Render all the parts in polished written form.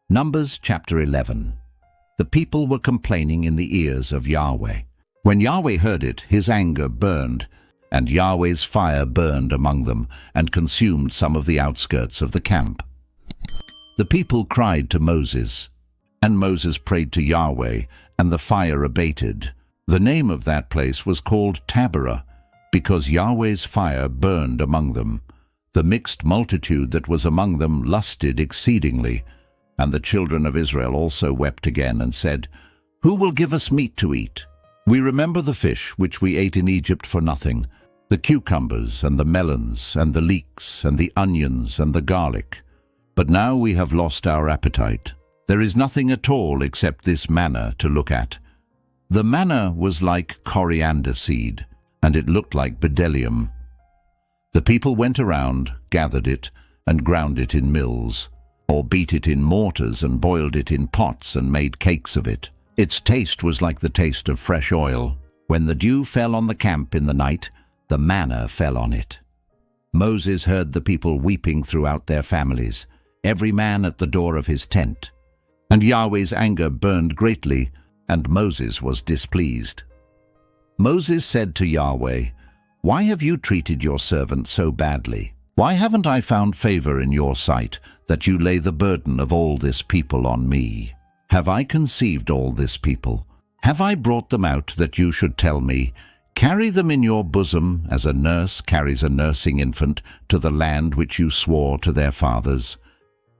Numbers chapter 11. The people were complaining in the ears of Yahweh. When Yahweh heard it, his anger burned, and Yahweh's fire burned among them, and consumed some of the outskirts of the camp. The people cried to Moses, and Moses prayed to Yahweh, and the fire abated. The name of that place was called Taberah, because Yahweh's fire burned among them. The mixed multitude that was among them lusted exceedingly. And the children of Israel also wept again and said, "Who will give us meat to eat? We remember the fish which we ate in Egypt for nothing, the cucumbers and the melons and the leeks and the onions and the garlic. But now we have lost our appetite. There is nothing at all except this manna to look at." The manna was like coriander seed, and it looked like bdellium. The people went around, gathered it, and ground it in mills, or beat it in mortars and boiled it in pots and made cakes of it. Its taste was like the taste of fresh oil. When the dew fell on the camp in the night, the manna fell on it. Moses heard the people weeping throughout their families, every man at the door of his tent. And Yahweh's anger burned greatly, and Moses was displeased. Moses said to Yahweh, "Why have you treated your servant so badly? Why haven't I found favor in your sight, that you lay the burden of all this people on me? Have I conceived all this people? Have I brought them out that you should tell me, 'Carry them in your bosom as a nurse carries a nursing infant to the land which you swore to their fathers'?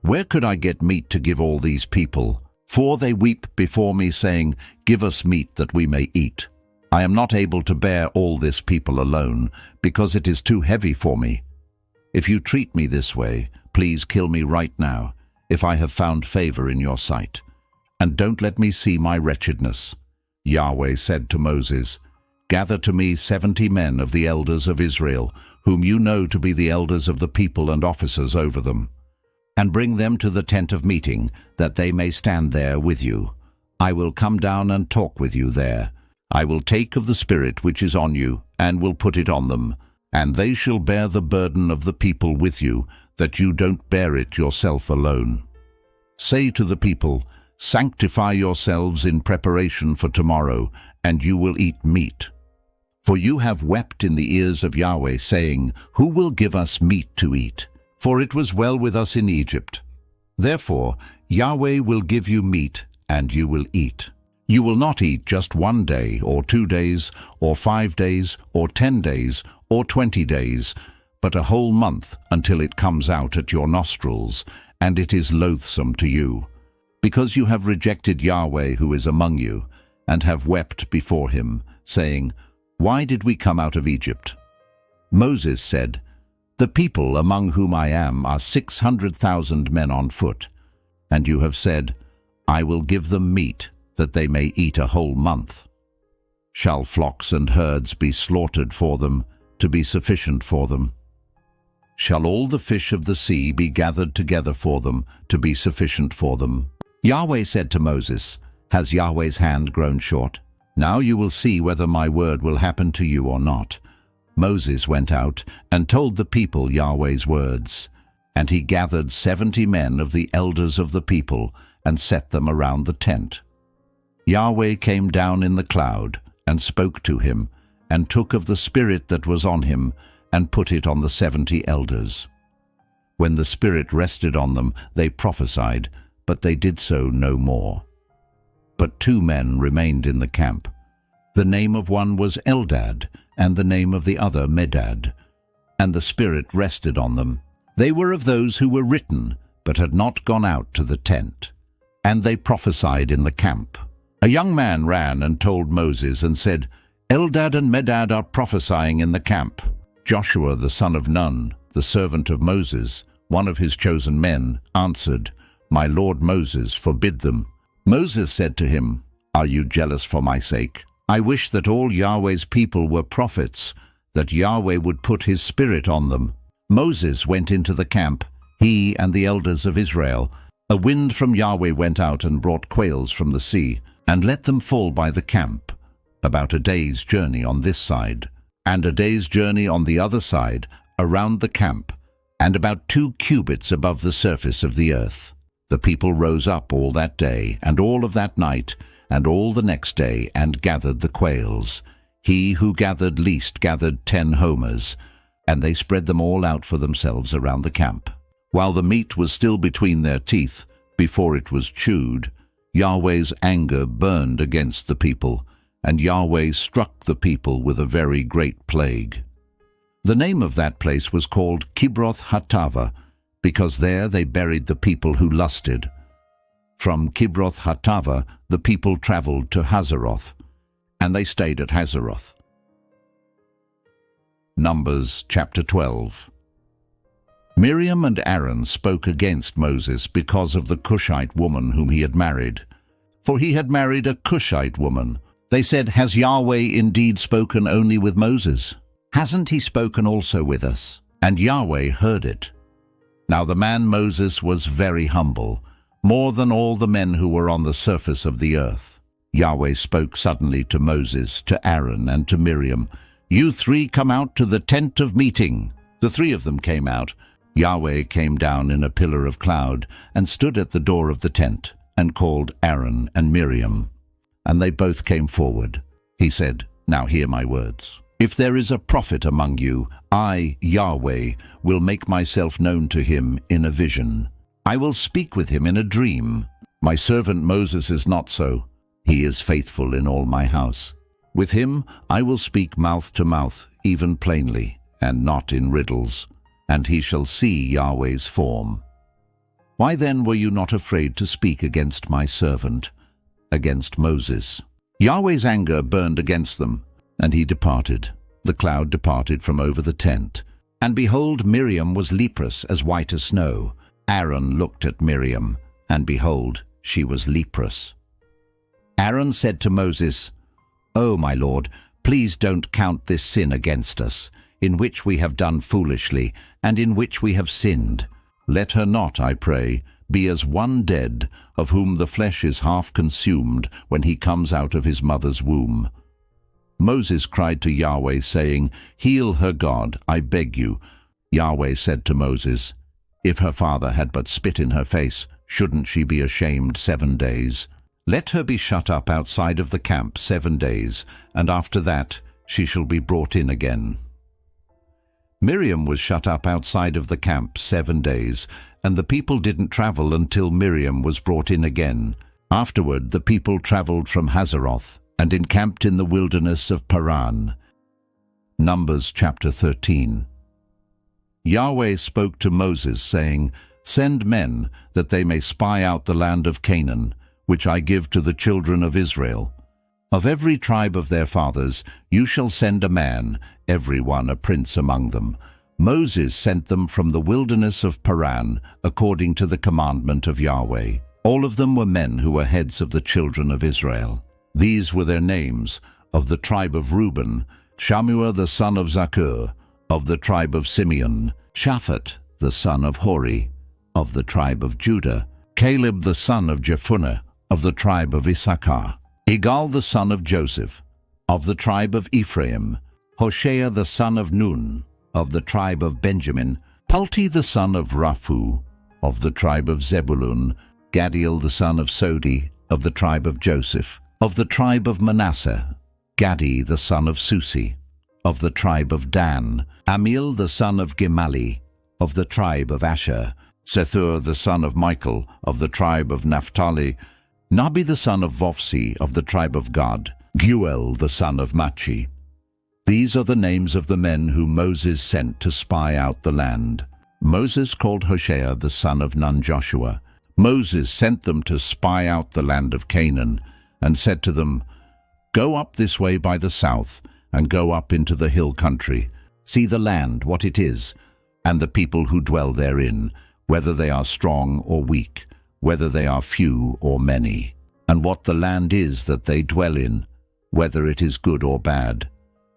Where could I get meat to give all these people? For they weep before me, saying, 'Give us meat that we may eat.' I am not able to bear all this people alone, because it is too heavy for me. If you treat me this way, please kill me right now, if I have found favor in your sight, and don't let me see my wretchedness." Yahweh said to Moses, "Gather to me 70 men of the elders of Israel, whom you know to be the elders of the people and officers over them, and bring them to the tent of meeting, that they may stand there with you. I will come down and talk with you there. I will take of the Spirit which is on you, and will put it on them, and they shall bear the burden of the people with you, that you don't bear it yourself alone. Say to the people, 'Sanctify yourselves in preparation for tomorrow, and you will eat meat.' For you have wept in the ears of Yahweh, saying, 'Who will give us meat to eat? For it was well with us in Egypt.' Therefore Yahweh will give you meat, and you will eat. You will not eat just 1 day, or 2 days, or 5 days, or 10 days, or 20 days, but a whole month, until it comes out at your nostrils, and it is loathsome to you, because you have rejected Yahweh who is among you, and have wept before him, saying, 'Why did we come out of Egypt?' Moses said, 'The people among whom I am are 600,000 men on foot, and you have said, I will give them meat, that they may eat a whole month. Shall flocks and herds be slaughtered for them, to be sufficient for them? Shall all the fish of the sea be gathered together for them, to be sufficient for them?' Yahweh said to Moses, 'Has Yahweh's hand grown short? Now you will see whether my word will happen to you or not.' Moses went out and told the people Yahweh's words, and he gathered 70 men of the elders of the people and set them around the tent. Yahweh came down in the cloud and spoke to him, and took of the Spirit that was on him, and put it on the 70 elders. When the Spirit rested on them, they prophesied, but they did so no more. But 2 men remained in the camp. The name of one was Eldad, and the name of the other Medad, and the Spirit rested on them. They were of those who were written, but had not gone out to the tent, and they prophesied in the camp. A young man ran and told Moses and said, 'Eldad and Medad are prophesying in the camp.' Joshua the son of Nun, the servant of Moses, one of his chosen men, answered, 'My lord Moses, forbid them.' Moses said to him, 'Are you jealous for my sake? I wish that all Yahweh's people were prophets, that Yahweh would put his Spirit on them.' Moses went into the camp, he and the elders of Israel. A wind from Yahweh went out and brought quails from the sea, and let them fall by the camp, about a day's journey on this side, and a day's journey on the other side, around the camp, and about 2 cubits above the surface of the earth. The people rose up all that day, and all of that night, and all the next day, and gathered the quails. He who gathered least gathered 10 homers, and they spread them all out for themselves around the camp. While the meat was still between their teeth, before it was chewed, Yahweh's anger burned against the people, and Yahweh struck the people with a very great plague. The name of that place was called Kibroth-Hattava, because there they buried the people who lusted. From Kibroth-Hattava the people traveled to Hazeroth, and they stayed at Hazeroth. Numbers chapter 12. Miriam and Aaron spoke against Moses because of the Cushite woman whom he had married. For he had married a Cushite woman. They said, "Has Yahweh indeed spoken only with Moses? Hasn't he spoken also with us?" And Yahweh heard it. Now the man Moses was very humble, more than all the men who were on the surface of the earth. Yahweh spoke suddenly to Moses, to Aaron, and to Miriam, "You 3 come out to the tent of meeting." The 3 of them came out. Yahweh came down in a pillar of cloud and stood at the door of the tent and called Aaron and Miriam. And they both came forward. He said, "Now hear my words. If there is a prophet among you, I, Yahweh, will make myself known to him in a vision. I will speak with him in a dream. My servant Moses is not so. He is faithful in all my house. With him I will speak mouth to mouth, even plainly, and not in riddles, and he shall see Yahweh's form. Why then were you not afraid to speak against my servant, against Moses?" Yahweh's anger burned against them, and he departed. The cloud departed from over the tent. And behold, Miriam was leprous, as white as snow. Aaron looked at Miriam, and behold, she was leprous. Aaron said to Moses, "O my Lord, please don't count this sin against us, in which we have done foolishly, and in which we have sinned. Let her not, I pray, be as one dead, of whom the flesh is half consumed when he comes out of his mother's womb." Moses cried to Yahweh, saying, "Heal her, God, I beg you." Yahweh said to Moses, "If her father had but spit in her face, shouldn't she be ashamed 7 days? Let her be shut up outside of the camp 7 days, and after that she shall be brought in again." Miriam was shut up outside of the camp 7 days, and the people didn't travel until Miriam was brought in again. Afterward the people traveled from Hazeroth and encamped in the wilderness of Paran. Numbers chapter 13. Yahweh spoke to Moses, saying, "Send men, that they may spy out the land of Canaan, which I give to the children of Israel. Of every tribe of their fathers you shall send a man, every one a prince among them." Moses sent them from the wilderness of Paran, according to the commandment of Yahweh. All of them were men who were heads of the children of Israel. These were their names: of the tribe of Reuben, Shammua the son of Zakur; of the tribe of Simeon, Shaphat the son of Hori; of the tribe of Judah, Caleb the son of Jephunneh; of the tribe of Issachar, Igal the son of Joseph; of the tribe of Ephraim, Hoshea the son of Nun; of the tribe of Benjamin, Palti the son of Raphu; of the tribe of Zebulun, Gadiel the son of Sodi; of the tribe of Joseph; of the tribe of Manasseh, Gadi the son of Susi; of the tribe of Dan, Amiel the son of Gemali; of the tribe of Asher, Sethur the son of Michael; of the tribe of Naphtali, Nabi the son of Vophsi; of the tribe of Gad, Guel the son of Machi. These are the names of the men whom Moses sent to spy out the land. Moses called Hoshea the son of Nun Joshua. Moses sent them to spy out the land of Canaan, and said to them, "Go up this way by the south, and go up into the hill country. See the land, what it is, and the people who dwell therein, whether they are strong or weak, whether they are few or many, and what the land is that they dwell in, whether it is good or bad,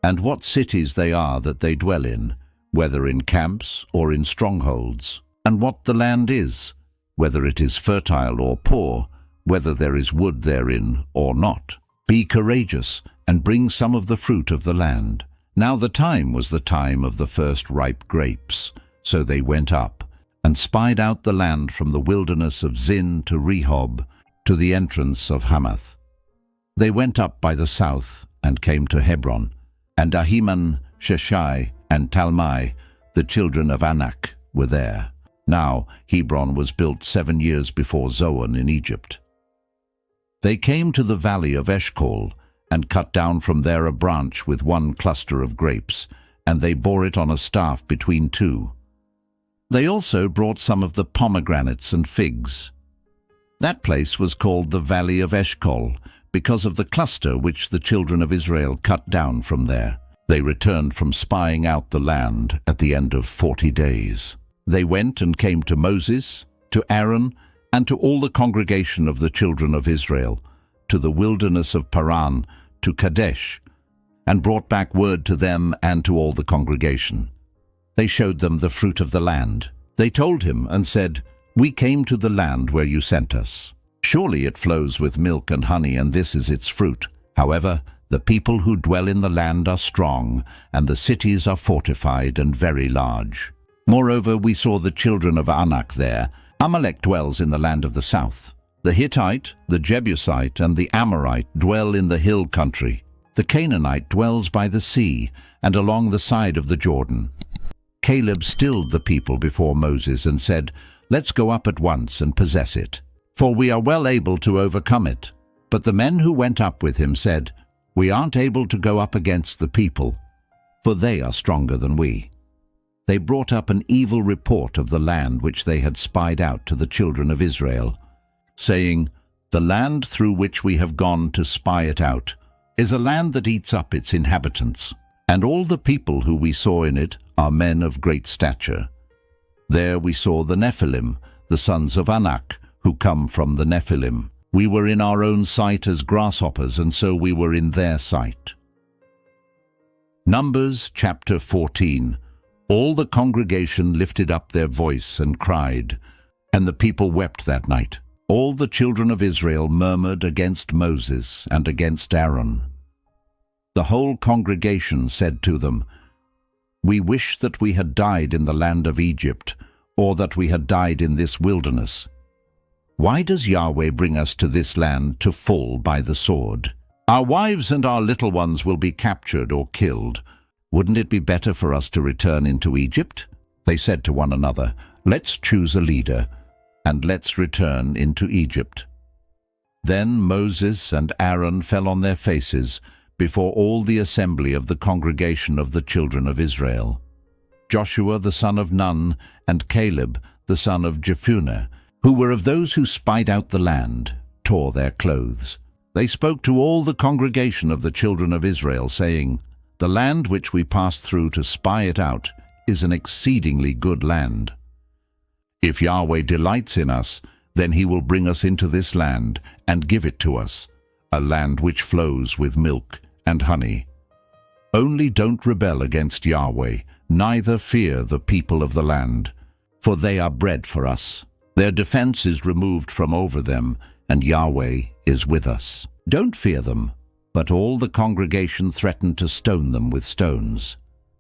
and what cities they are that they dwell in, whether in camps or in strongholds, and what the land is, whether it is fertile or poor, whether there is wood therein or not. Be courageous, and bring some of the fruit of the land." Now the time was the time of the first ripe grapes. So they went up, and spied out the land from the wilderness of Zin to Rehob, to the entrance of Hamath. They went up by the south, and came to Hebron, and Ahiman, Sheshai, and Talmai, the children of Anak, were there. Now Hebron was built 7 years before Zoan in Egypt. They came to the valley of Eshcol, and cut down from there a branch with one cluster of grapes, and they bore it on a staff between two. They also brought some of the pomegranates and figs. That place was called the Valley of Eshcol, because of the cluster which the children of Israel cut down from there. They returned from spying out the land at the end of 40 days. They went and came to Moses, to Aaron, and to all the congregation of the children of Israel, to the wilderness of Paran, to Kadesh, and brought back word to them and to all the congregation. They showed them the fruit of the land. They told him and said, "We came to the land where you sent us. Surely it flows with milk and honey, and this is its fruit. However, the people who dwell in the land are strong, and the cities are fortified and very large. Moreover, we saw the children of Anak there. Amalek dwells in the land of the south. The Hittite, the Jebusite, and the Amorite dwell in the hill country. The Canaanite dwells by the sea and along the side of the Jordan." Caleb stilled the people before Moses and said, "Let's go up at once and possess it, for we are well able to overcome it." But the men who went up with him said, "We aren't able to go up against the people, for they are stronger than we." They brought up an evil report of the land which they had spied out to the children of Israel, saying, "The land through which we have gone to spy it out is a land that eats up its inhabitants, and all the people who we saw in it are men of great stature. There we saw the Nephilim, the sons of Anak, who come from the Nephilim. We were in our own sight as grasshoppers, and so we were in their sight." Numbers chapter 14. All the congregation lifted up their voice and cried, and the people wept that night. All the children of Israel murmured against Moses and against Aaron. The whole congregation said to them, "We wish that we had died in the land of Egypt, or that we had died in this wilderness. Why does Yahweh bring us to this land to fall by the sword? Our wives and our little ones will be captured or killed. Wouldn't it be better for us to return into Egypt?" They said to one another, "Let's choose a leader, and let's return into Egypt." Then Moses and Aaron fell on their faces before all the assembly of the congregation of the children of Israel. Joshua the son of Nun and Caleb the son of Jephunneh, who were of those who spied out the land, tore their clothes. They spoke to all the congregation of the children of Israel, saying, "The land which we passed through to spy it out is an exceedingly good land. If Yahweh delights in us, then he will bring us into this land and give it to us, a land which flows with milk and honey. Only don't rebel against Yahweh, neither fear the people of the land, for they are bread for us. Their defense is removed from over them, and Yahweh is with us. Don't fear them." But all the congregation threatened to stone them with stones.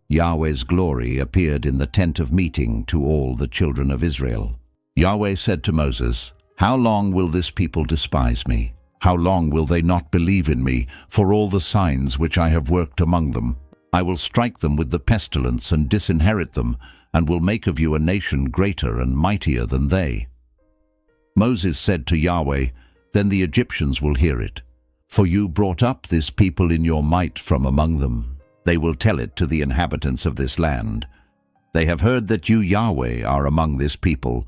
Yahweh's glory appeared in the tent of meeting to all the children of Israel. Yahweh said to Moses, "How long will this people despise me? How long will they not believe in me for all the signs which I have worked among them? I will strike them with the pestilence and disinherit them, and will make of you a nation greater and mightier than they." Moses said to Yahweh, "Then the Egyptians will hear it, for you brought up this people in your might from among them. They will tell it to the inhabitants of this land. They have heard that you, Yahweh, are among this people.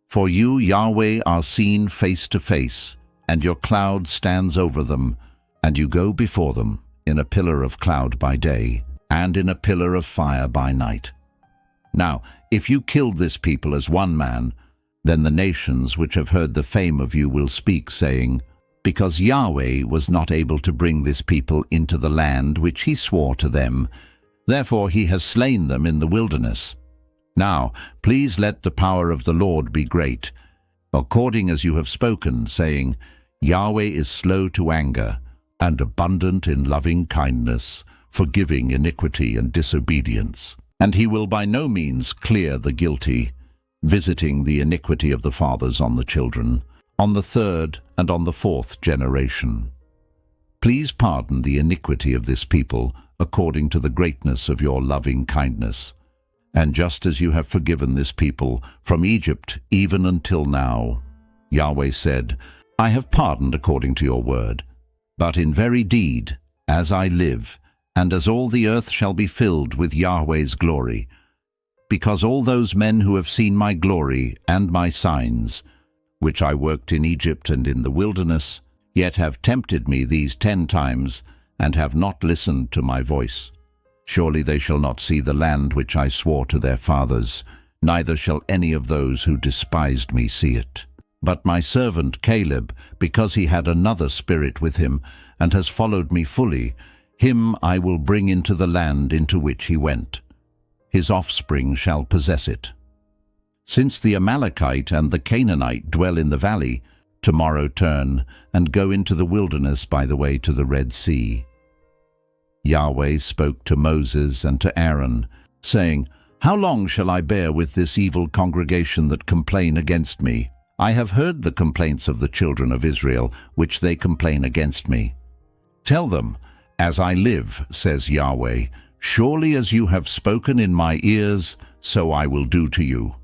For you, Yahweh, are seen face to face, and your cloud stands over them, and you go before them in a pillar of cloud by day, and in a pillar of fire by night. Now, if you killed this people as one man, then the nations which have heard the fame of you will speak, saying, 'Because Yahweh was not able to bring this people into the land which he swore to them, therefore he has slain them in the wilderness. Now, please let the power of the Lord be great, according as you have spoken, saying, Yahweh is slow to anger, and abundant in loving kindness, forgiving iniquity and disobedience. And he will by no means clear the guilty, visiting the iniquity of the fathers on the children, on the third and on the fourth generation. Please pardon the iniquity of this people according to the greatness of your loving kindness. And just as you have forgiven this people from Egypt even until now. Yahweh said, I have pardoned according to your word. But in very deed, as I live, and as all the earth shall be filled with Yahweh's glory, because all those men who have seen my glory and my signs, which I worked in Egypt and in the wilderness, yet have tempted me these 10 times, and have not listened to my voice. Surely they shall not see the land which I swore to their fathers, neither shall any of those who despised me see it. But my servant Caleb, because he had another spirit with him, and has followed me fully, him I will bring into the land into which he went. His offspring shall possess it. Since the Amalekite and the Canaanite dwell in the valley, tomorrow turn and go into the wilderness by the way to the Red Sea. Yahweh spoke to Moses and to Aaron, saying, How long shall I bear with this evil congregation that complain against me? I have heard the complaints of the children of Israel, which they complain against me. Tell them, As I live, says Yahweh, surely as you have spoken in my ears, so I will do to you.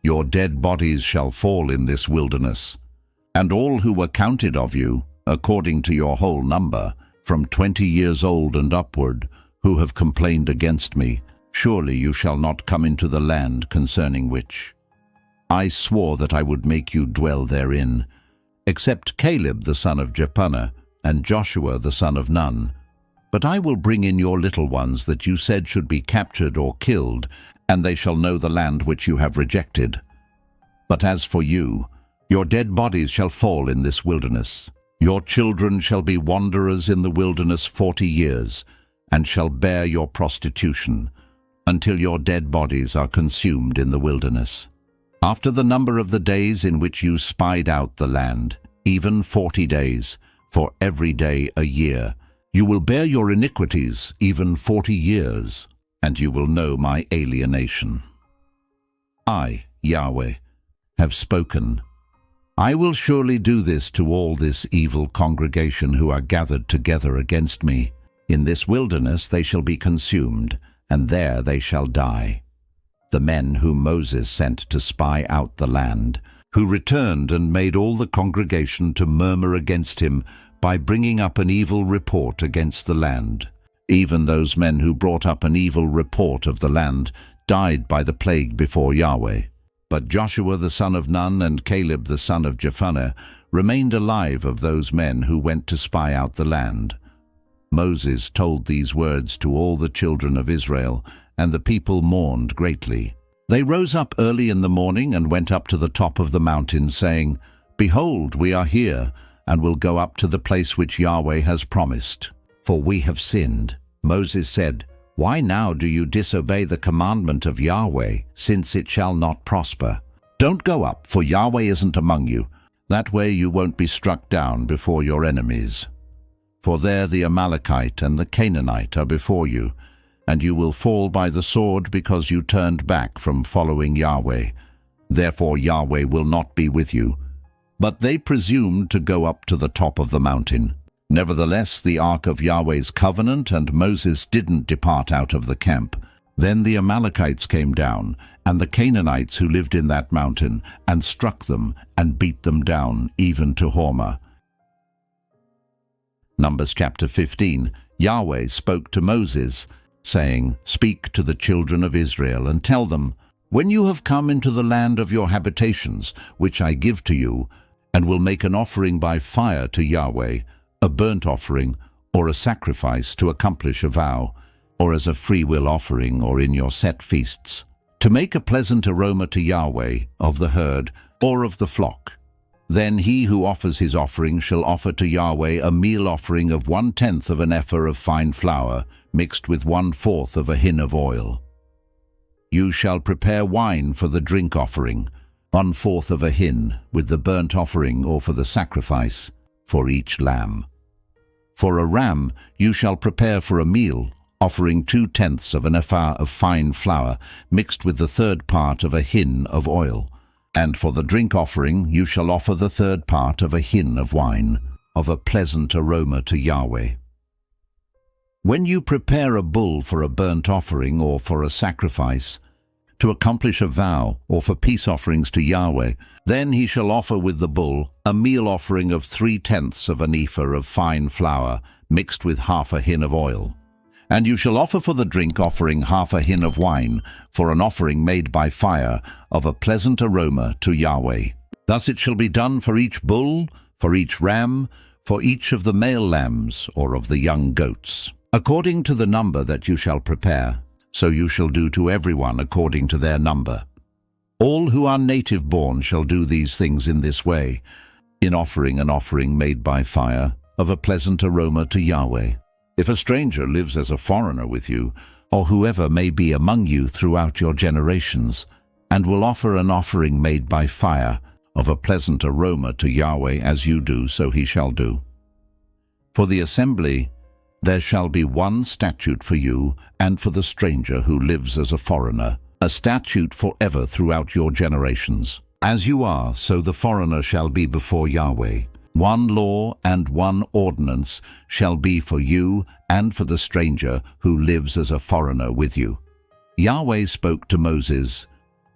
Your dead bodies shall fall in this wilderness, and all who were counted of you, according to your whole number, from 20 years old and upward, who have complained against me, surely you shall not come into the land concerning which I swore that I would make you dwell therein, except Caleb the son of Jephunneh, and Joshua the son of Nun. But I will bring in your little ones that you said should be captured or killed, and they shall know the land which you have rejected. But as for you, your dead bodies shall fall in this wilderness. Your children shall be wanderers in the wilderness 40 years, and shall bear your prostitution, until your dead bodies are consumed in the wilderness. After the number of the days in which you spied out the land, even 40 days, for every day a year, you will bear your iniquities even 40 years, and you will know my alienation. I, Yahweh, have spoken. I will surely do this to all this evil congregation who are gathered together against me. In this wilderness they shall be consumed, and there they shall die. The men whom Moses sent to spy out the land, who returned and made all the congregation to murmur against him by bringing up an evil report against the land. Even those men who brought up an evil report of the land died by the plague before Yahweh. But Joshua the son of Nun and Caleb the son of Jephunneh remained alive of those men who went to spy out the land. Moses told these words to all the children of Israel, and the people mourned greatly. They rose up early in the morning and went up to the top of the mountain, saying, Behold, we are here, and will go up to the place which Yahweh has promised. For we have sinned. Moses said, Why now do you disobey the commandment of Yahweh, since it shall not prosper? Don't go up, for Yahweh isn't among you. That way you won't be struck down before your enemies. For there the Amalekite and the Canaanite are before you, and you will fall by the sword because you turned back from following Yahweh. Therefore Yahweh will not be with you. But they presumed to go up to the top of the mountain. Nevertheless, the ark of Yahweh's covenant and Moses didn't depart out of the camp. Then the Amalekites came down, and the Canaanites who lived in that mountain, and struck them, and beat them down, even to Hormah. Numbers chapter 15. Yahweh spoke to Moses, saying, Speak to the children of Israel, and tell them, When you have come into the land of your habitations, which I give to you, and will make an offering by fire to Yahweh, a burnt offering, or a sacrifice to accomplish a vow, or as a freewill offering, or in your set feasts, to make a pleasant aroma to Yahweh of the herd or of the flock. Then he who offers his offering shall offer to Yahweh a meal offering of 1/10 of an ephah of fine flour, mixed with 1/4 of a hin of oil. You shall prepare wine for the drink offering, 1/4 of a hin, with the burnt offering or for the sacrifice, for each lamb. For a ram you shall prepare for a meal, offering 2/10 of an ephah of fine flour, mixed with the 1/3 part of a hin of oil. And for the drink offering you shall offer the 1/3 part of a hin of wine, of a pleasant aroma to Yahweh. When you prepare a bull for a burnt offering or for a sacrifice, to accomplish a vow or for peace offerings to Yahweh, then he shall offer with the bull a meal offering of 3/10 of an ephah of fine flour, mixed with half a hin of oil. And you shall offer for the drink offering half a hin of wine, for an offering made by fire, of a pleasant aroma to Yahweh. Thus it shall be done for each bull, for each ram, for each of the male lambs or of the young goats, according to the number that you shall prepare. So you shall do to everyone according to their number. All who are native-born shall do these things in this way, in offering an offering made by fire, of a pleasant aroma to Yahweh. If a stranger lives as a foreigner with you, or whoever may be among you throughout your generations, and will offer an offering made by fire, of a pleasant aroma to Yahweh as you do, so he shall do. For the assembly there shall be one statute for you and for the stranger who lives as a foreigner, a statute forever throughout your generations. As you are, so the foreigner shall be before Yahweh. One law and one ordinance shall be for you and for the stranger who lives as a foreigner with you. Yahweh spoke to Moses,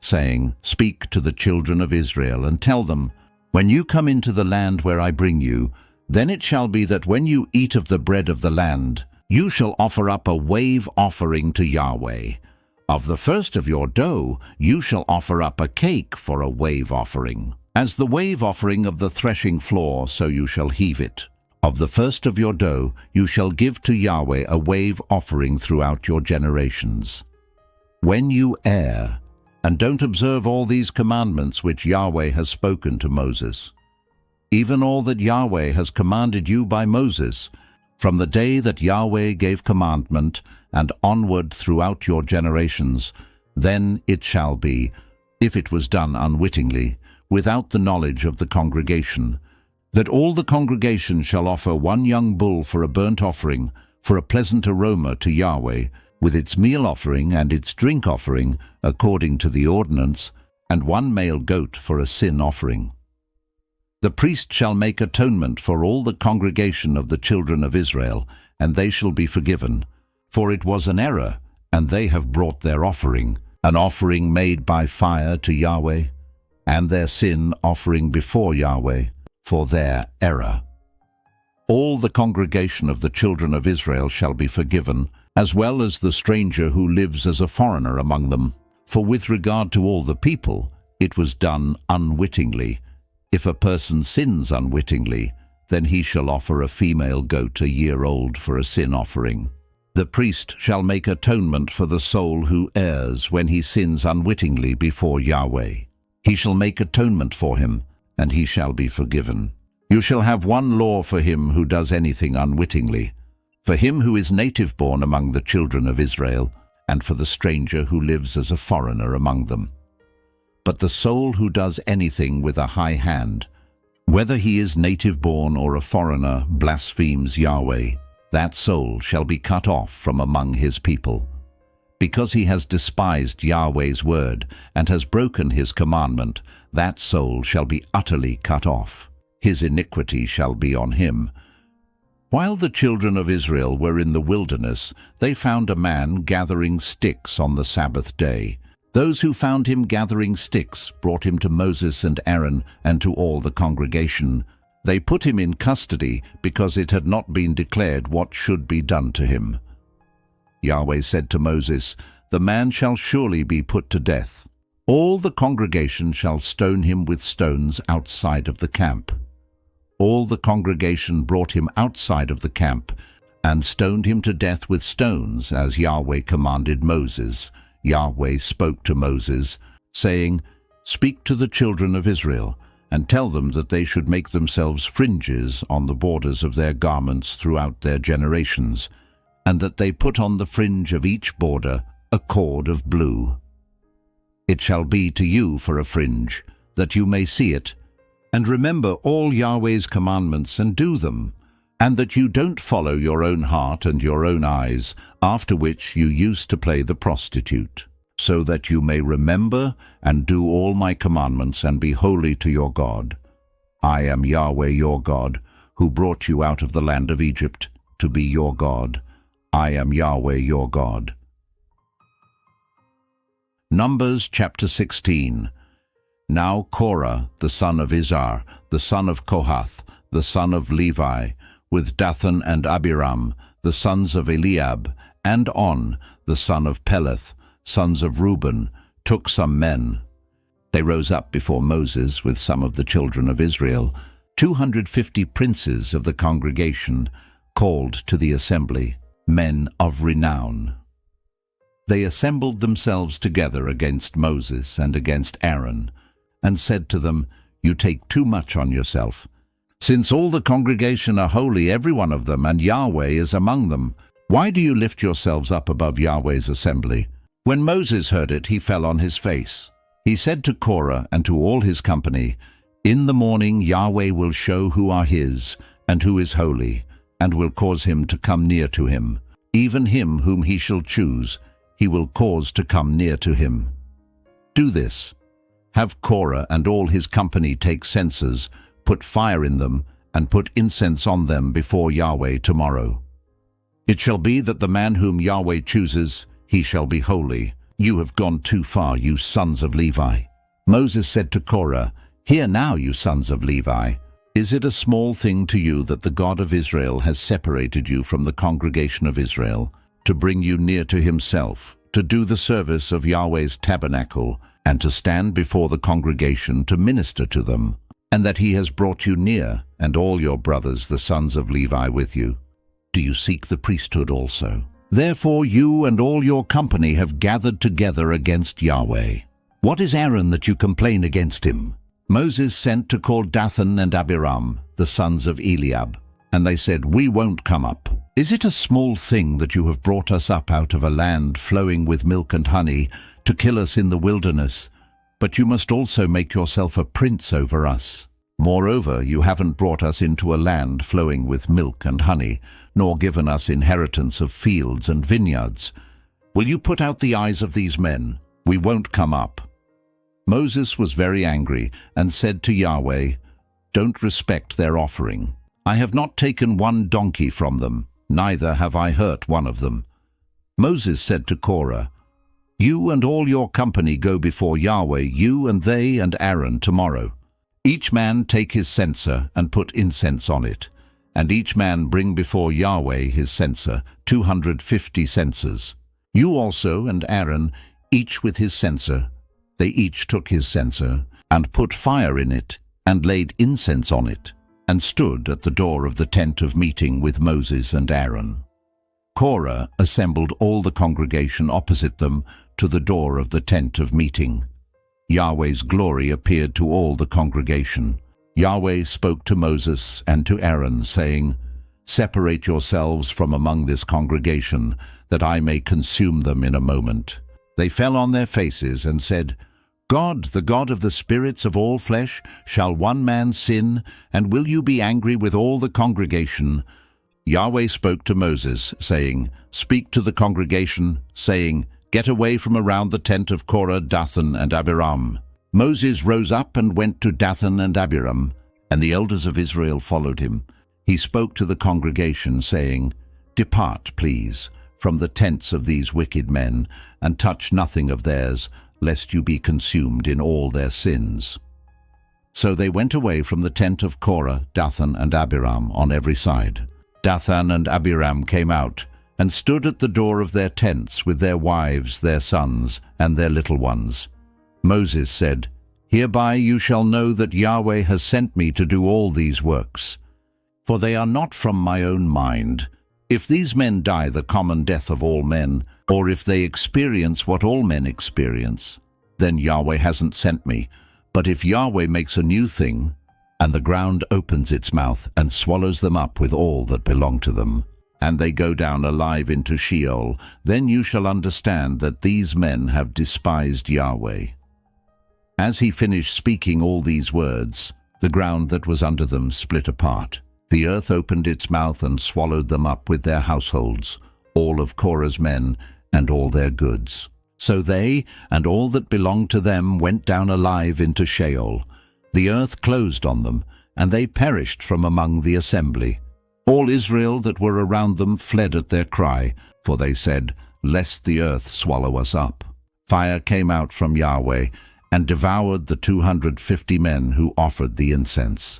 saying, "Speak to the children of Israel and tell them, when you come into the land where I bring you, then it shall be that when you eat of the bread of the land, you shall offer up a wave offering to Yahweh. Of the first of your dough you shall offer up a cake for a wave offering. As the wave offering of the threshing floor, so you shall heave it. Of the first of your dough you shall give to Yahweh a wave offering throughout your generations. When you err, and don't observe all these commandments which Yahweh has spoken to Moses, even all that Yahweh has commanded you by Moses, from the day that Yahweh gave commandment and onward throughout your generations, then it shall be, if it was done unwittingly, without the knowledge of the congregation, that all the congregation shall offer one young bull for a burnt offering, for a pleasant aroma to Yahweh, with its meal offering and its drink offering, according to the ordinance, and one male goat for a sin offering. The priest shall make atonement for all the congregation of the children of Israel, and they shall be forgiven. For it was an error, and they have brought their offering, an offering made by fire to Yahweh, and their sin offering before Yahweh, for their error. All the congregation of the children of Israel shall be forgiven, as well as the stranger who lives as a foreigner among them. For with regard to all the people, it was done unwittingly. If a person sins unwittingly, then he shall offer a female goat a year old for a sin offering. The priest shall make atonement for the soul who errs when he sins unwittingly before Yahweh. He shall make atonement for him, and he shall be forgiven. You shall have one law for him who does anything unwittingly, for him who is native-born among the children of Israel, and for the stranger who lives as a foreigner among them. But the soul who does anything with a high hand, whether he is native-born or a foreigner, blasphemes Yahweh, that soul shall be cut off from among his people. Because he has despised Yahweh's word and has broken his commandment, that soul shall be utterly cut off. His iniquity shall be on him. While the children of Israel were in the wilderness, they found a man gathering sticks on the Sabbath day. Those who found him gathering sticks brought him to Moses and Aaron and to all the congregation. They put him in custody because it had not been declared what should be done to him. Yahweh said to Moses, "The man shall surely be put to death. All the congregation shall stone him with stones outside of the camp." All the congregation brought him outside of the camp and stoned him to death with stones, as Yahweh commanded Moses. Yahweh spoke to Moses, saying, "Speak to the children of Israel, and tell them that they should make themselves fringes on the borders of their garments throughout their generations, and that they put on the fringe of each border a cord of blue. It shall be to you for a fringe, that you may see it, and remember all Yahweh's commandments and do them, and that you don't follow your own heart and your own eyes, after which you used to play the prostitute, so that you may remember and do all my commandments and be holy to your God. I am Yahweh your God, who brought you out of the land of Egypt to be your God. I am Yahweh your God. Numbers chapter 16. Now Korah, the son of Izhar, the son of Kohath, the son of Levi, with Dathan and Abiram, the sons of Eliab, and On, the son of Peleth, sons of Reuben, took some men. They rose up before Moses with some of the children of Israel, 250 princes of the congregation, called to the assembly, men of renown. They assembled themselves together against Moses and against Aaron, and said to them, You take too much on yourself. Since all the congregation are holy, every one of them, and Yahweh is among them, why do you lift yourselves up above Yahweh's assembly? When Moses heard it, he fell on his face. He said to Korah and to all his company, In the morning Yahweh will show who are his, and who is holy, and will cause him to come near to him. Even him whom he shall choose, he will cause to come near to him. Do this. Have Korah and all his company take censers, put fire in them, and put incense on them before Yahweh tomorrow. It shall be that the man whom Yahweh chooses, he shall be holy. You have gone too far, you sons of Levi. Moses said to Korah, Hear now, you sons of Levi. Is it a small thing to you that the God of Israel has separated you from the congregation of Israel, to bring you near to himself, to do the service of Yahweh's tabernacle, and to stand before the congregation to minister to them, and that he has brought you near, and all your brothers the sons of Levi with you? Do you seek the priesthood also? Therefore you and all your company have gathered together against Yahweh. What is Aaron that you complain against him? Moses sent to call Dathan and Abiram, the sons of Eliab, and they said, We won't come up. Is it a small thing that you have brought us up out of a land flowing with milk and honey, to kill us in the wilderness? But you must also make yourself a prince over us. Moreover, you haven't brought us into a land flowing with milk and honey, nor given us inheritance of fields and vineyards. Will you put out the eyes of these men? We won't come up. Moses was very angry and said to Yahweh, Don't respect their offering. I have not taken one donkey from them, neither have I hurt one of them. Moses said to Korah, You and all your company go before Yahweh, you and they and Aaron tomorrow. Each man take his censer and put incense on it, and each man bring before Yahweh his censer, 250 censers. You also and Aaron, each with his censer. They each took his censer, and put fire in it, and laid incense on it, and stood at the door of the tent of meeting with Moses and Aaron. Korah assembled all the congregation opposite them to the door of the tent of meeting. Yahweh's glory appeared to all the congregation. Yahweh spoke to Moses and to Aaron, saying, Separate yourselves from among this congregation, that I may consume them in a moment. They fell on their faces and said, God, the God of the spirits of all flesh, shall one man sin, and will you be angry with all the congregation? Yahweh spoke to Moses, saying, Speak to the congregation, saying, Get away from around the tent of Korah, Dathan, and Abiram. Moses rose up and went to Dathan and Abiram, and the elders of Israel followed him. He spoke to the congregation, saying, Depart, please, from the tents of these wicked men, and touch nothing of theirs, lest you be consumed in all their sins. So they went away from the tent of Korah, Dathan, and Abiram on every side. Dathan and Abiram came out, and stood at the door of their tents with their wives, their sons, and their little ones. Moses said, Hereby you shall know that Yahweh has sent me to do all these works. For they are not from my own mind. If these men die the common death of all men, or if they experience what all men experience, then Yahweh hasn't sent me. But if Yahweh makes a new thing, and the ground opens its mouth and swallows them up with all that belong to them, and they go down alive into Sheol, then you shall understand that these men have despised Yahweh. As he finished speaking all these words, the ground that was under them split apart, The earth opened its mouth and swallowed them up with their households, all of Korah's men and all their goods. So they and all that belonged to them went down alive into Sheol. The earth closed on them, and they perished from among the assembly. All Israel that were around them fled at their cry, for they said, "Lest the earth swallow us up." Fire came out from Yahweh and devoured the 250 men who offered the incense.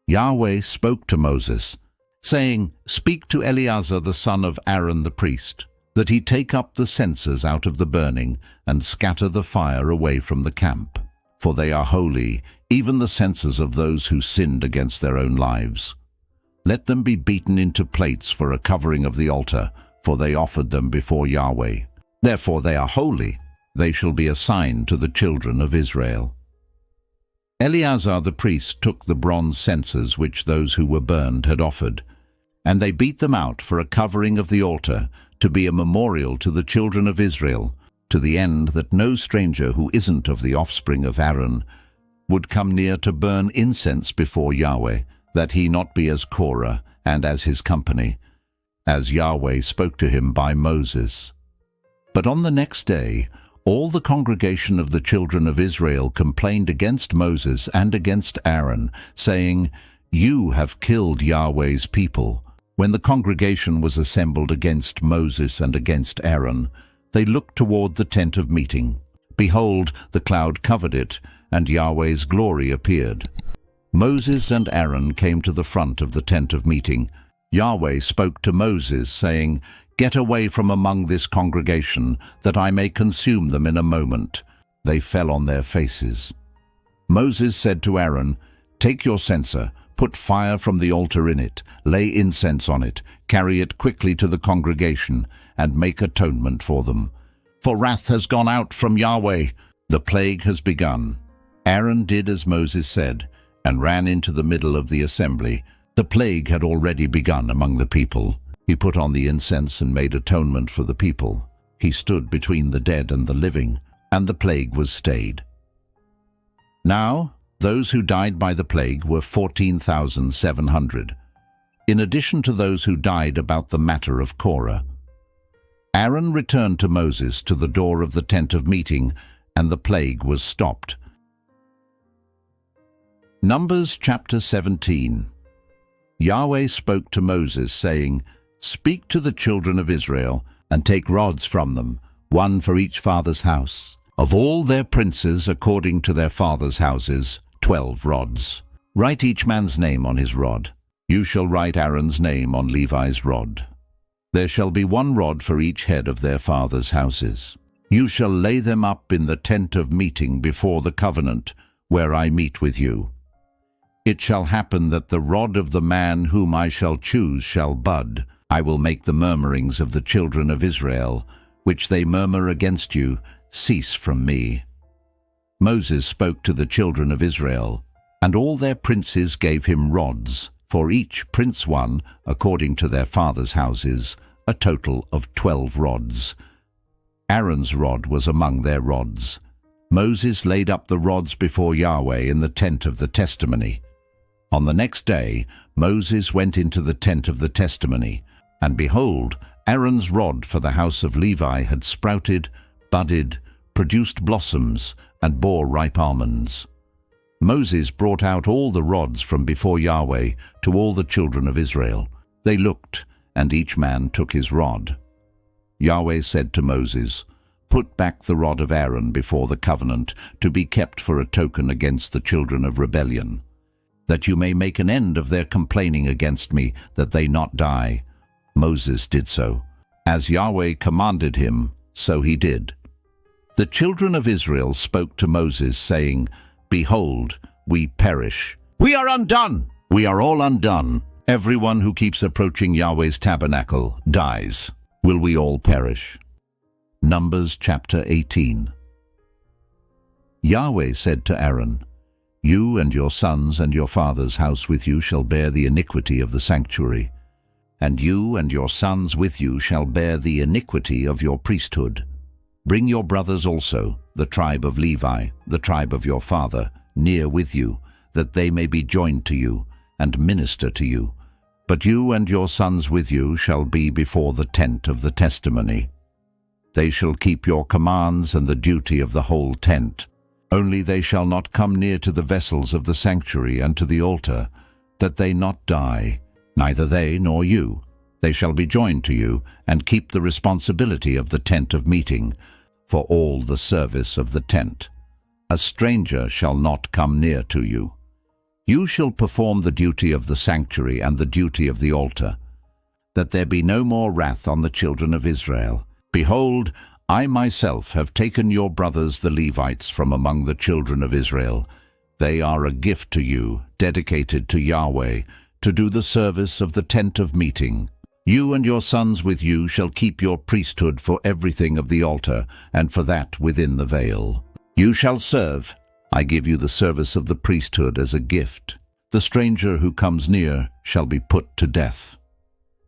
Yahweh spoke to Moses, saying, "Speak to Eleazar the son of Aaron the priest, that he take up the censers out of the burning and scatter the fire away from the camp. For they are holy, even the censers of those who sinned against their own lives. Let them be beaten into plates for a covering of the altar, for they offered them before Yahweh. Therefore they are holy. They shall be a sign to the children of Israel." Eleazar the priest took the bronze censers which those who were burned had offered, and they beat them out for a covering of the altar, to be a memorial to the children of Israel, to the end that no stranger who isn't of the offspring of Aaron would come near to burn incense before Yahweh, that he not be as Korah and as his company, as Yahweh spoke to him by Moses. But on the next day, all the congregation of the children of Israel complained against Moses and against Aaron, saying, "You have killed Yahweh's people." When the congregation was assembled against Moses and against Aaron, they looked toward the tent of meeting. Behold, the cloud covered it, and Yahweh's glory appeared. Moses and Aaron came to the front of the tent of meeting. Yahweh spoke to Moses, saying, "Get away from among this congregation, that I may consume them in a moment." They fell on their faces. Moses said to Aaron, "Take your censer, put fire from the altar in it, lay incense on it, carry it quickly to the congregation, and make atonement for them. For wrath has gone out from Yahweh. The plague has begun." Aaron did as Moses said, and ran into the middle of the assembly. The plague had already begun among the people. He put on the incense and made atonement for the people. He stood between the dead and the living, and the plague was stayed. Now, those who died by the plague were 14,700, in addition to those who died about the matter of Korah. Aaron returned to Moses to the door of the tent of meeting, and the plague was stopped. Numbers chapter 17. Yahweh spoke to Moses, saying, "Speak to the children of Israel, and take rods from them, one for each father's house. Of all their princes according to their fathers' houses, 12 rods. Write each man's name on his rod. You shall write Aaron's name on Levi's rod. There shall be 1 rod for each head of their fathers' houses. You shall lay them up in the tent of meeting before the covenant, where I meet with you. It shall happen that the rod of the man whom I shall choose shall bud. I will make the murmurings of the children of Israel, which they murmur against you, cease from me." Moses spoke to the children of Israel, and all their princes gave him rods, for each prince one, according to their fathers' houses, a total of 12 rods. Aaron's rod was among their rods. Moses laid up the rods before Yahweh in the tent of the testimony. On the next day, Moses went into the tent of the testimony, and behold, Aaron's rod for the house of Levi had sprouted, budded, produced blossoms, and bore ripe almonds. Moses brought out all the rods from before Yahweh to all the children of Israel. They looked, and each man took his rod. Yahweh said to Moses, "Put back the rod of Aaron before the covenant, to be kept for a token against the children of rebellion, that you may make an end of their complaining against me, that they not die." Moses did so. As Yahweh commanded him, so he did. The children of Israel spoke to Moses, saying, "Behold, we perish. We are undone. We are all undone. Everyone who keeps approaching Yahweh's tabernacle dies. Will we all perish?" Numbers chapter 18. Yahweh said to Aaron, "You and your sons and your father's house with you shall bear the iniquity of the sanctuary, and you and your sons with you shall bear the iniquity of your priesthood. Bring your brothers also, the tribe of Levi, the tribe of your father, near with you, that they may be joined to you, and minister to you. But you and your sons with you shall be before the tent of the testimony. They shall keep your commands and the duty of the whole tent. Only they shall not come near to the vessels of the sanctuary and to the altar, that they not die, neither they nor you. They shall be joined to you, and keep the responsibility of the tent of meeting, for all the service of the tent. A stranger shall not come near to you. You shall perform the duty of the sanctuary and the duty of the altar, that there be no more wrath on the children of Israel. Behold, I myself have taken your brothers the Levites from among the children of Israel. They are a gift to you, dedicated to Yahweh, to do the service of the tent of meeting. You and your sons with you shall keep your priesthood for everything of the altar, and for that within the veil. You shall serve. I give you the service of the priesthood as a gift. The stranger who comes near shall be put to death.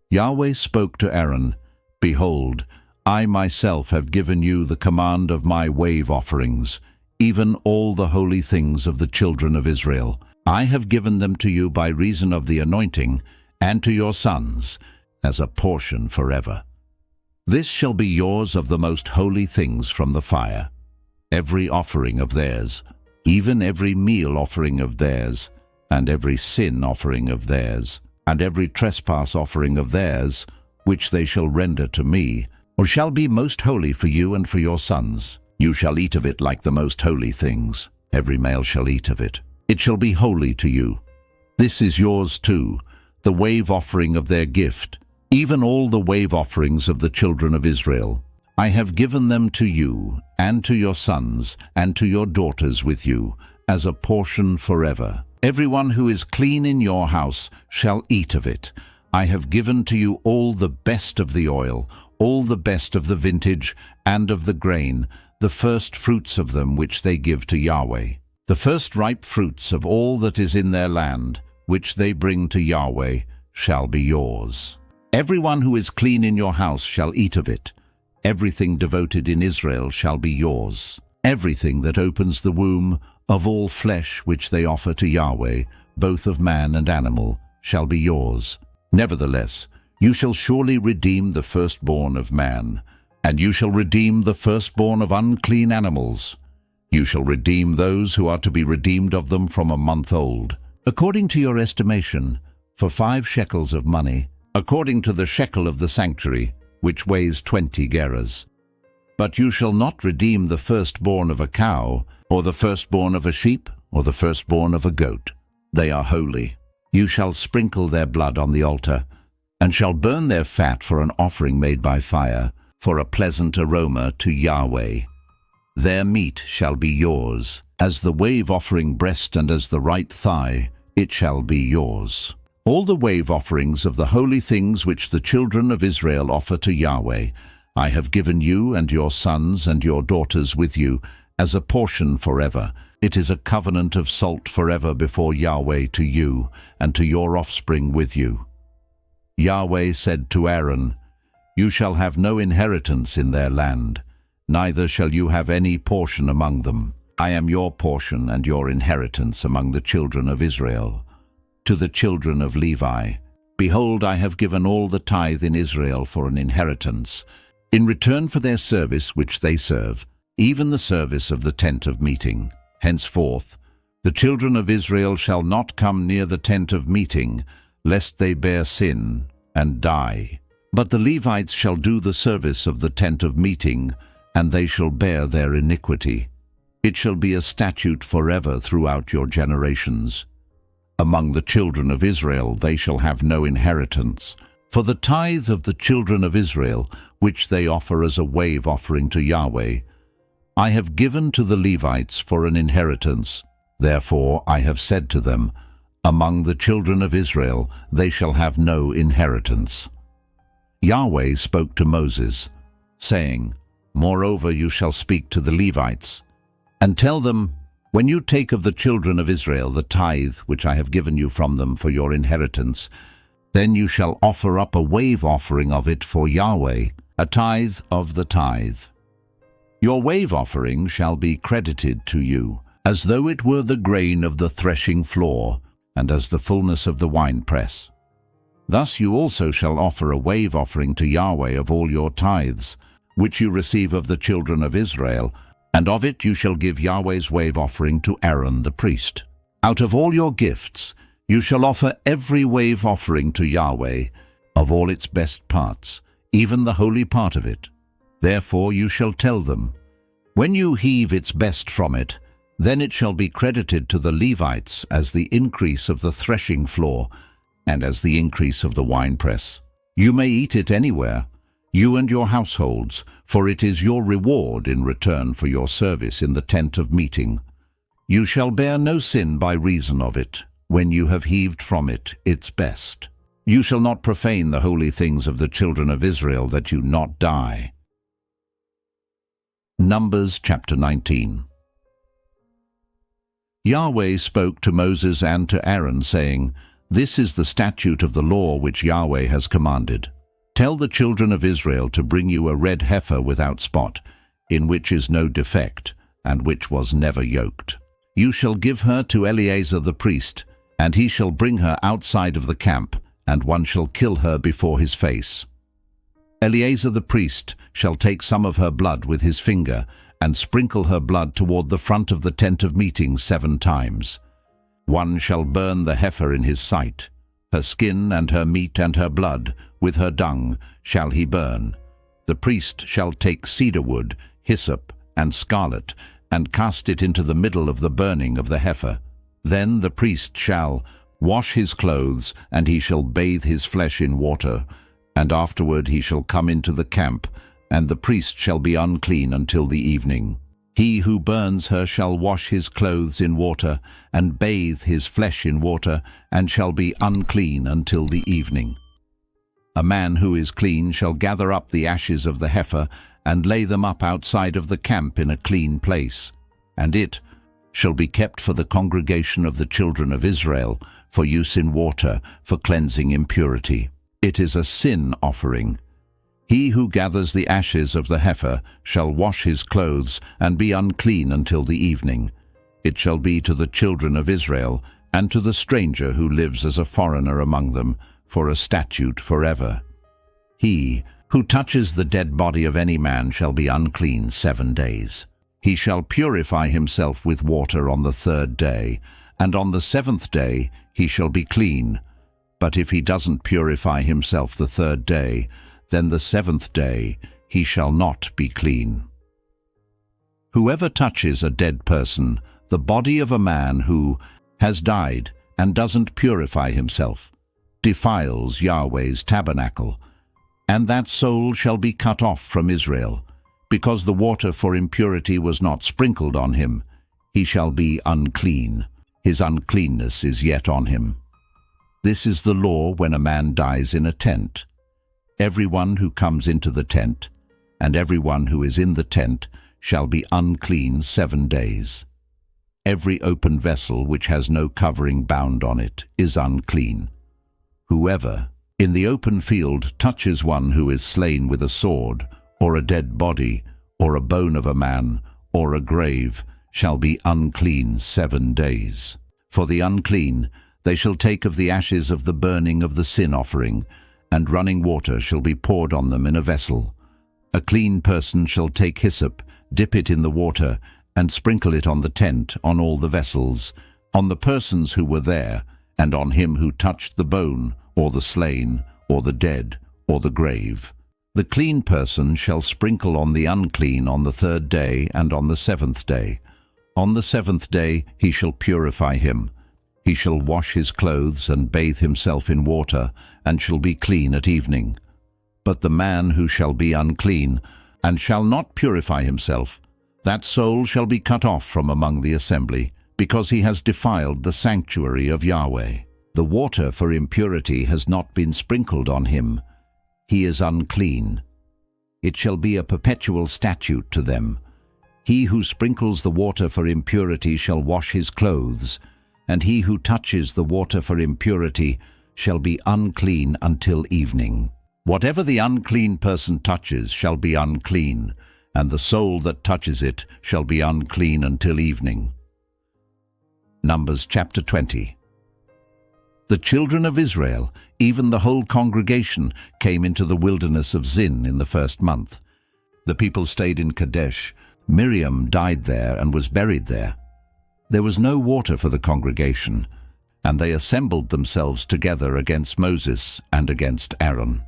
Yahweh spoke to Aaron, Behold, I myself have given you the command of my wave offerings, even all the holy things of the children of Israel. I have given them to you by reason of the anointing, and to your sons, as a portion forever. This shall be yours of the most holy things from the fire. Every offering of theirs, even every meal offering of theirs, and every sin offering of theirs, and every trespass offering of theirs, which they shall render to me, or shall be most holy for you and for your sons. You shall eat of it like the most holy things. Every male shall eat of it. It shall be holy to you. This is yours too, the wave offering of their gift, even all the wave offerings of the children of Israel. I have given them to you, and to your sons, and to your daughters with you, as a portion forever. Everyone who is clean in your house shall eat of it. I have given to you all the best of the oil, all the best of the vintage and of the grain, the first fruits of them which they give to Yahweh. The first ripe fruits of all that is in their land, which they bring to Yahweh, shall be yours. Everyone who is clean in your house shall eat of it. Everything devoted in Israel shall be yours. Everything that opens the womb of all flesh which they offer to Yahweh, both of man and animal, shall be yours. Nevertheless, you shall surely redeem the firstborn of man, and you shall redeem the firstborn of unclean animals. You shall redeem those who are to be redeemed of them from a month old, according to your estimation, for 5 shekels of money, according to the shekel of the sanctuary, which weighs 20 gerahs. But you shall not redeem the firstborn of a cow, or the firstborn of a sheep, or the firstborn of a goat. They are holy. You shall sprinkle their blood on the altar, and shall burn their fat for an offering made by fire, for a pleasant aroma to Yahweh. Their meat shall be yours, as the wave offering breast and as the right thigh, it shall be yours. All the wave offerings of the holy things which the children of Israel offer to Yahweh, I have given you and your sons and your daughters with you, as a portion forever. It is a covenant of salt forever before Yahweh to you, and to your offspring with you. Yahweh said to Aaron, You shall have no inheritance in their land, neither shall you have any portion among them. I am your portion and your inheritance among the children of Israel. To the children of Levi, Behold, I have given all the tithe in Israel for an inheritance, in return for their service which they serve, even the service of the tent of meeting. Henceforth, the children of Israel shall not come near the tent of meeting, lest they bear sin and die. But the Levites shall do the service of the tent of meeting, and they shall bear their iniquity. It shall be a statute forever throughout your generations. Among the children of Israel they shall have no inheritance. For the tithe of the children of Israel, which they offer as a wave offering to Yahweh, I have given to the Levites for an inheritance. Therefore I have said to them, Among the children of Israel they shall have no inheritance. Yahweh spoke to Moses, saying, Moreover you shall speak to the Levites, and tell them, When you take of the children of Israel the tithe which I have given you from them for your inheritance, then you shall offer up a wave offering of it for Yahweh, a tithe of the tithe. Your wave offering shall be credited to you, as though it were the grain of the threshing floor, and as the fullness of the winepress. Thus you also shall offer a wave offering to Yahweh of all your tithes, which you receive of the children of Israel, and of it you shall give Yahweh's wave offering to Aaron the priest. Out of all your gifts you shall offer every wave offering to Yahweh, of all its best parts, even the holy part of it. Therefore you shall tell them, when you heave its best from it, then it shall be credited to the Levites as the increase of the threshing floor, and as the increase of the winepress. You may eat it anywhere, you and your households, for it is your reward in return for your service in the tent of meeting. You shall bear no sin by reason of it, when you have heaved from it its best. You shall not profane the holy things of the children of Israel, that you not die. Numbers chapter 19. Yahweh spoke to Moses and to Aaron, saying, This is the statute of the law which Yahweh has commanded. Tell the children of Israel to bring you a red heifer without spot, in which is no defect, and which was never yoked. You shall give her to Eleazar the priest, and he shall bring her outside of the camp, and one shall kill her before his face. Eleazar the priest shall take some of her blood with his finger, and sprinkle her blood toward the front of the tent of meeting 7 times. One shall burn the heifer in his sight. Her skin and her meat and her blood, with her dung, shall he burn. The priest shall take cedar wood, hyssop, and scarlet, and cast it into the middle of the burning of the heifer. Then the priest shall wash his clothes, and he shall bathe his flesh in water, and afterward he shall come into the camp, and the priest shall be unclean until the evening. He who burns her shall wash his clothes in water, and bathe his flesh in water, and shall be unclean until the evening. A man who is clean shall gather up the ashes of the heifer, and lay them up outside of the camp in a clean place, and it shall be kept for the congregation of the children of Israel, for use in water, for cleansing impurity. It is a sin offering. He who gathers the ashes of the heifer shall wash his clothes, and be unclean until the evening. It shall be to the children of Israel, and to the stranger who lives as a foreigner among them, for a statute forever. He who touches the dead body of any man shall be unclean 7 days. He shall purify himself with water on the 3rd day, and on the 7th day he shall be clean. But if he doesn't purify himself the 3rd day, then the 7th day he shall not be clean. Whoever touches a dead person, the body of a man who has died and doesn't purify himself, defiles Yahweh's tabernacle, and that soul shall be cut off from Israel, because the water for impurity was not sprinkled on him. He shall be unclean. His uncleanness is yet on him. This is the law when a man dies in a tent. Everyone who comes into the tent, and everyone who is in the tent, shall be unclean 7 days. Every open vessel which has no covering bound on it is unclean. Whoever in the open field touches one who is slain with a sword, or a dead body, or a bone of a man, or a grave, shall be unclean 7 days. For the unclean they shall take of the ashes of the burning of the sin offering, and running water shall be poured on them in a vessel. A clean person shall take hyssop, dip it in the water, and sprinkle it on the tent, on all the vessels, on the persons who were there, and on him who touched the bone, or the slain, or the dead, or the grave. The clean person shall sprinkle on the unclean on the 3rd day and on the 7th day. On the 7th day he shall purify him. He shall wash his clothes and bathe himself in water, and shall be clean at evening. But the man who shall be unclean, and shall not purify himself, that soul shall be cut off from among the assembly, because he has defiled the sanctuary of Yahweh. The water for impurity has not been sprinkled on him. He is unclean. It shall be a perpetual statute to them. He who sprinkles the water for impurity shall wash his clothes, and he who touches the water for impurity shall be unclean until evening. Whatever the unclean person touches shall be unclean, and the soul that touches it shall be unclean until evening. Numbers chapter 20. The children of Israel, even the whole congregation, came into the wilderness of Zin in the first month. The people stayed in Kadesh. Miriam died there and was buried there. There was no water for the congregation, and they assembled themselves together against Moses and against Aaron.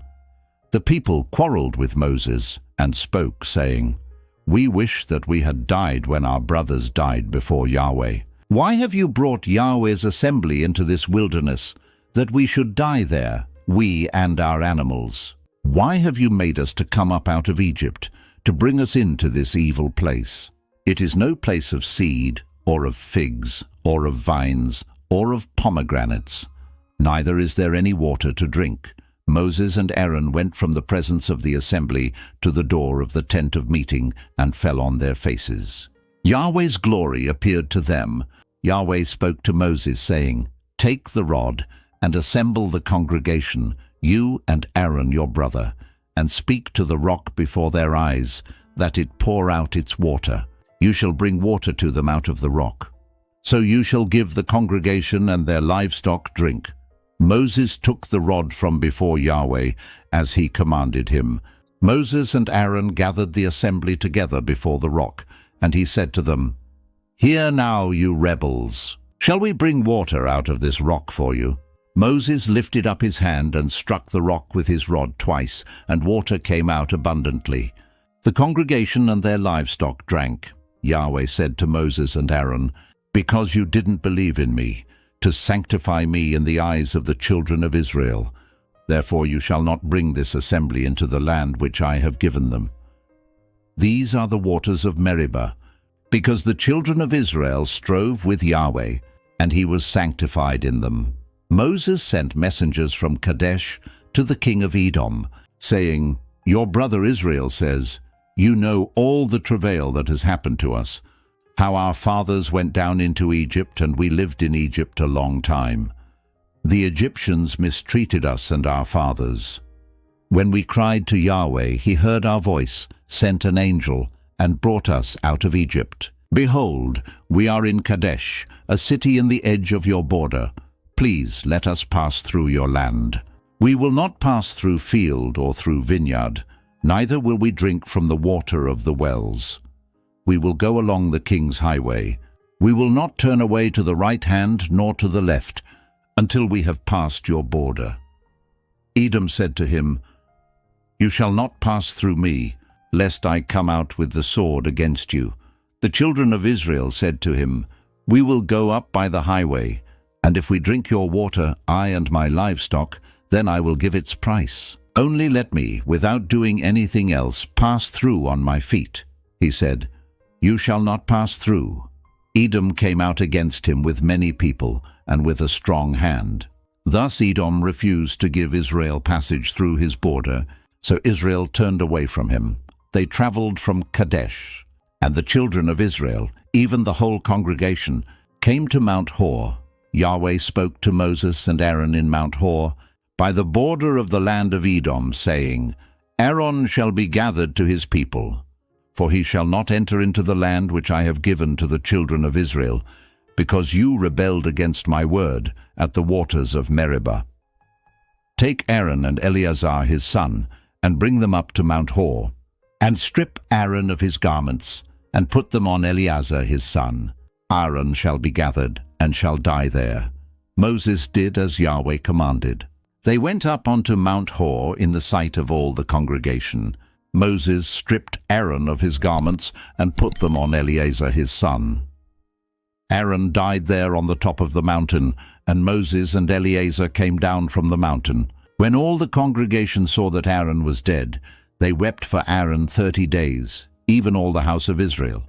The people quarreled with Moses and spoke, saying, "We wish that we had died when our brothers died before Yahweh. Why have you brought Yahweh's assembly into this wilderness, that we should die there, we and our animals? Why have you made us to come up out of Egypt, to bring us into this evil place? It is no place of seed, or of figs, or of vines, or of pomegranates. Neither is there any water to drink." Moses and Aaron went from the presence of the assembly to the door of the tent of meeting and fell on their faces. Yahweh's glory appeared to them. Yahweh spoke to Moses, saying, "Take the rod and assemble the congregation, you and Aaron your brother, and speak to the rock before their eyes, that it pour out its water. You shall bring water to them out of the rock. So you shall give the congregation and their livestock drink." Moses took the rod from before Yahweh, as he commanded him. Moses and Aaron gathered the assembly together before the rock, and he said to them, "Hear now, you rebels. Shall we bring water out of this rock for you?" Moses lifted up his hand and struck the rock with his rod twice, and water came out abundantly. The congregation and their livestock drank. Yahweh said to Moses and Aaron, "Because you didn't believe in me, to sanctify me in the eyes of the children of Israel, therefore you shall not bring this assembly into the land which I have given them. These are the waters of Meribah, because the children of Israel strove with Yahweh, and he was sanctified in them." Moses sent messengers from Kadesh to the king of Edom, saying, "Your brother Israel says, 'You know all the travail that has happened to us, how our fathers went down into Egypt, and we lived in Egypt a long time. The Egyptians mistreated us and our fathers. When we cried to Yahweh, he heard our voice, sent an angel, and brought us out of Egypt. Behold, we are in Kadesh, a city in the edge of your border. Please let us pass through your land. We will not pass through field or through vineyard, neither will we drink from the water of the wells. We will go along the king's highway. We will not turn away to the right hand nor to the left, until we have passed your border." Edom said to him, "You shall not pass through me, lest I come out with the sword against you." The children of Israel said to him, "We will go up by the highway, and if we drink your water, I and my livestock, then I will give its price. Only let me, without doing anything else, pass through on my feet." He said, "You shall not pass through." Edom came out against him with many people and with a strong hand. Thus Edom refused to give Israel passage through his border, so Israel turned away from him. They traveled from Kadesh, and the children of Israel, even the whole congregation, came to Mount Hor. Yahweh spoke to Moses and Aaron in Mount Hor, by the border of the land of Edom, saying, "Aaron shall be gathered to his people, for he shall not enter into the land which I have given to the children of Israel, because you rebelled against my word at the waters of Meribah. Take Aaron and Eleazar his son, and bring them up to Mount Hor, and strip Aaron of his garments, and put them on Eleazar his son. Aaron shall be gathered, and shall die there." Moses did as Yahweh commanded. They went up onto Mount Hor in the sight of all the congregation. Moses stripped Aaron of his garments and put them on Eleazar his son. Aaron died there on the top of the mountain, and Moses and Eleazar came down from the mountain. When all the congregation saw that Aaron was dead, they wept for Aaron 30 days, even all the house of Israel.